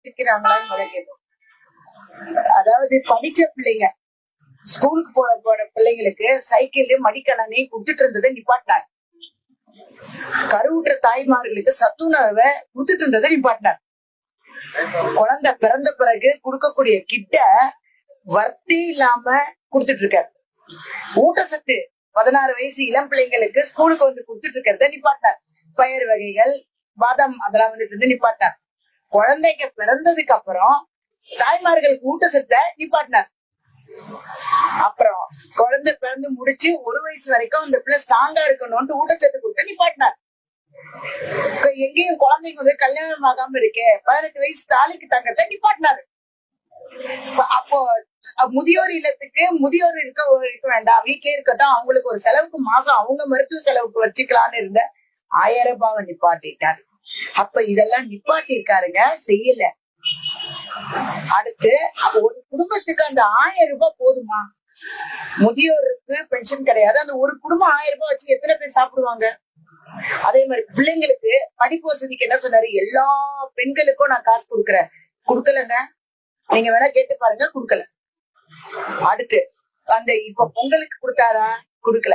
இருக்கிறாங்களான்னு முதல்ல கேட்போம். அதாவது படிச்ச பிள்ளைங்க ஸ்கூலுக்கு போற பிள்ளைங்களுக்கு சைக்கிள் மடிக்கணனை கொடுத்துட்டு இருந்ததை நிப்பாட்டினார். கருவுற்ற தாய்மார்களுக்கு சத்துணவை கொடுத்துட்டு இருந்ததை நிப்பாட்டினார். குழந்தை பிறந்த பிறகு கொடுக்கக்கூடிய கிட்ட வர்த்தி இல்லாம கொடுத்துட்டு இருக்காரு. ஊட்டச்சத்து 16 வயசு இளம் பிள்ளைங்களுக்கு ஸ்கூலுக்கு வந்து கொடுத்துட்டு இருக்கிறத நிப்பாட்டினார். பயிர் வகைகள், பாதாம் அதெல்லாம் வந்துட்டு நிப்பாட்டினார். குழந்தைக்கு பிறந்ததுக்கு அப்புறம் தாய்மார்களுக்கு ஊட்டச்சத்தை நிப்பாட்டினார். அப்புறம் குழந்தை பிறந்து முடிச்சு 1 வயசு வரைக்கும் அந்த பிள்ளை ஸ்ட்ராங்கா இருக்கணும்னு ஊட்டச்சத்து கொடுத்து நிப்பாட்டினார். எங்கேயும் குழந்தைங்க வந்து கல்யாணம் ஆகாம இருக்கே 18 வயசு தாலிக்கு தங்கத்தை நிப்பாட்டினாரு. அப்போ முதியோர் இல்லத்துக்கு முதியோர் இருக்க வேண்டாம், வீட்லயே இருக்கட்டும், அவங்களுக்கு ஒரு செலவுக்கு மாசம் அவங்க மருத்துவ செலவுக்கு வச்சுக்கலான்னு இருந்த 1000 ரூபாவை நிப்பாட்டிட்டாரு. அப்ப இதெல்லாம் நிப்பாட்டி இருக்காருங்க, செய்யல. அடுத்து ஒரு குடும்பத்துக்கு அந்த 1000 ரூபாய் போதுமா? முதியோருக்கு பென்ஷன் கிடையாது, அந்த ஒரு குடும்பம் 1000 ரூபாய் வச்சு எத்தனை பேர் சாப்பிடுவாங்க? அதே மாதிரி பிள்ளைங்களுக்கு படிப்பு வசதிக்கு என்ன சொன்னாரு? எல்லா பெண்களுக்கும் நான் காசு கொடுக்கலங்க, நீங்க வேணா கேட்டு பாருங்க, கொடுக்கல. அடுத்து அந்த இப்ப பொங்கலுக்கு கொடுத்தாரா? கொடுக்கல.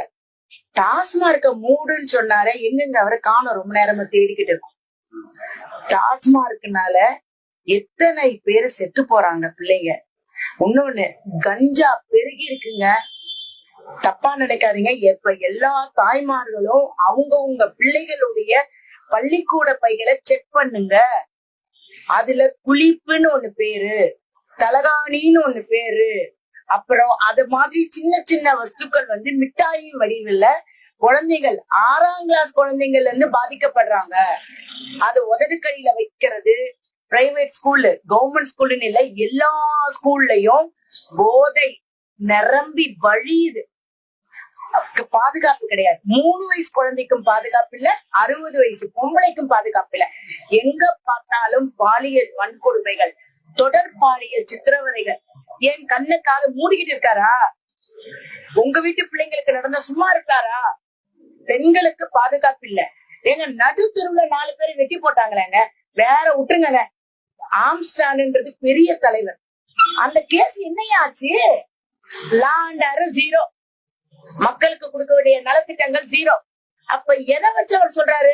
டாஸ்மார்க்க மூடுன்னு சொன்னார, எங்கெங்க அவரை காணோம், ரொம்ப நேரமா தேடிக்கிட்டு இருக்கும். டாஸ்மார்க்னால எத்தனை பேரு செத்து போறாங்க பிள்ளைங்க. இன்னொன்னு, கஞ்சா பெருகி இருக்குங்க. தப்பா நினைக்காதீங்க. இப்ப எல்லா தாய்மார்களும் அவங்கவுங்க பிள்ளைகளுடைய பள்ளிக்கூட பைகளை செக் பண்ணுங்க. அதுல குளிப்புன்னு ஒண்ணு பேரு, தலகாணின்னு ஒண்ணு பேரு, அப்புறம் அது மாதிரி சின்ன சின்ன வஸ்துக்கள் வந்து மிட்டாயின் வடிவில் குழந்தைகள் 6ஆம் கிளாஸ் குழந்தைங்கள்ல இருந்து பாதிக்கப்படுறாங்க. அது உதடுக்கடியில வைக்கிறது. பிரைவேட் ஸ்கூல்ல, கவர்மெண்ட் ஸ்கூல்னு இல்ல, எல்லா ஸ்கூல்லயும் போதை நிரம்பி வழியுது. பாதுகாப்பு கிடையாது. 3 வயசு குழந்தைக்கும் பாதுகாப்பு இல்ல, 60 வயசு பொம்பளைக்கும் பாதுகாப்பு இல்ல. எங்க பார்த்தாலும் பாலியல் வன்கொடுமைகள், தொடர் பாலியல் சித்திரவதைகள். ஏன் கண்ணு காது மூடிக்கிட்டு இருக்காரா? உங்க வீட்டு பிள்ளைங்களுக்கு நடந்த சும்மா இருக்காரா? பெண்களுக்கு பாதுகாப்பு இல்ல. எங்க நடு தெருவுல 4 பேர் வெட்டி போட்டாங்களேங்க, வேற விட்டுருங்க. ஆம்ஸ்டான்ன்றது பெரிய தலைவர், அந்த கேஸ் என்னையாச்சு? லா அண்ட் ஆர்டர் 0, மக்களுக்கு கொடுக்க வேண்டிய நலத்திட்டங்கள் 0. அப்ப எதை வச்சு அவர் சொல்றாரு?